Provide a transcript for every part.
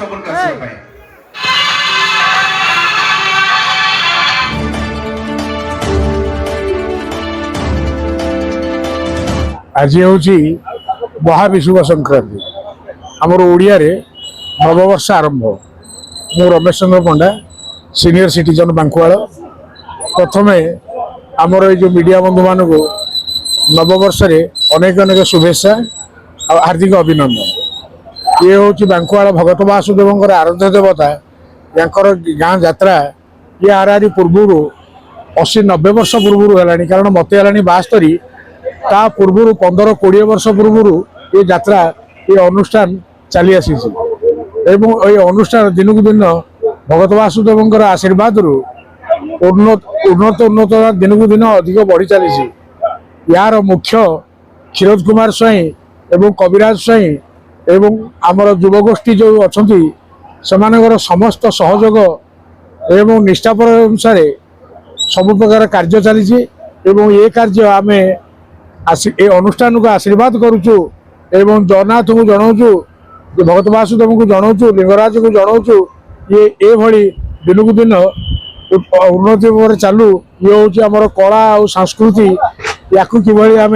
श्रवण कर आज हूँ महाविशुभ संक्रांति आमर ओडिया नववर्ष आरंभ मु रमेश चंद्र पंडा सीनियर सिटीजन बांकुआल प्रथमे आमर ये मीडिया बंधु मान नववर्ष अनेक अनेक शुभेच्छा और हार्दिक अभिनंदन। ये हूँ बांकुआल भगत वासुदेव आराध्य देवता या गाँ यात्रा ये आरारी पूर्व 80-90 वर्ष पूर्व है कारण मत है 72 ता पूर्व 15-20 वर्ष पूर्व ये यात्रा ये अनुष्ठान चली आसी अनुष्ठान दिन को दिन भगत वासुदेव आशीर्वाद उन्नत दिन को दिन अधिक बढ़ी चली यार मुख्य क्षीरोद कुमार स्वाई एवं कविराज स्वाई एवं आमर युवगोष्ठी जो अच्छा से समस्त सहयोग एवं निष्ठापर अनुसार सब प्रकार कार्य चली ये कार्य आम ए अनुष्ठान को आशीर्वाद करुचु एवं जगन्नाथ को जनाऊँ भगत वासुदेव को जनाऊँ लिंगराज को जनाऊँ ये भली दिन को दिन उन्नति पर चालू ये हूँ आमर कला और संस्कृति या किभली आम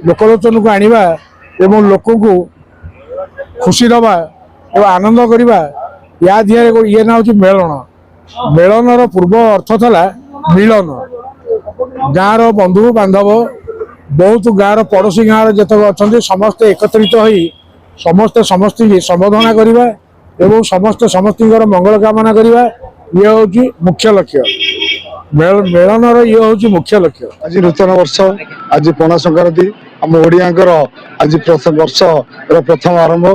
लोकलोचन को आनिबा एवं लोक को खुशी दबा एवं आनंद करवा या दिहर ये ना हूँ मेलन मेलनर पूर्व अर्थ था मिलन गाँव बंधु बांधव बहुत गाँव पड़ोशी गाँव जितक अच्छा समस्ते एकत्रित होई समस्ते समस्त संबोधना करवा एवं समस्त समस्त मंगल कामना करवा ये हूँ मुख्य लक्ष्य मेलनर ये हूँ मुख्य लक्ष्य। आज नूतन वर्ष आज पणा संक्रांति आम ओडिया आज वर्ष प्रथम आरंभ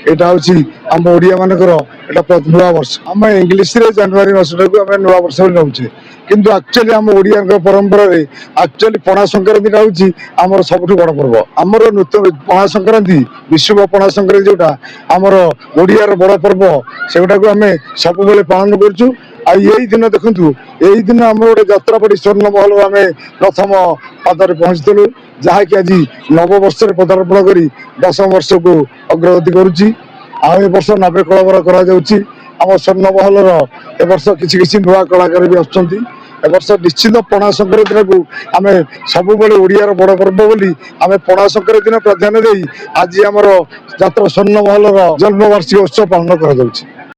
यहाँ हूँ आम ओडिया मानकर नुआ वर्ष आम इंग्लीश जनवरी मासटा को आम नुआ वर्ष नौचे किंतु एक्चुअली आम ओडिया परंपरा एक्चुअली पणा संक्रांति हूँ आमर सबुठ बड़ पर्व आमर नूतन पणा संक्रांति विश्व पणा संक्रांति जोटा आमर ओडियार बड़ पर्व सेगुटा को आम सब पालन करूँ यही दिन देखु यही दिन आम गोटे यात्रा पड़ी स्वर्ण महल आम प्रथम पादर पहुँचलु जहाँकि आज नववर्ष पदार्पण कर 10 वर्ष को अग्रगति करुच्ची वर्ष नवे कलवर करम स्वर्ण महल वर्ष किसी नुआ कलाकार भी आवर्ष निश्चित पणा संक्रांति को आम सब ओडियार बड़ पर्व बोली आम पणा संक्रांति प्राधान्य दे आज आमर यात्रा स्वर्ण महल जन्मवार्षिक उत्सव पालन कर।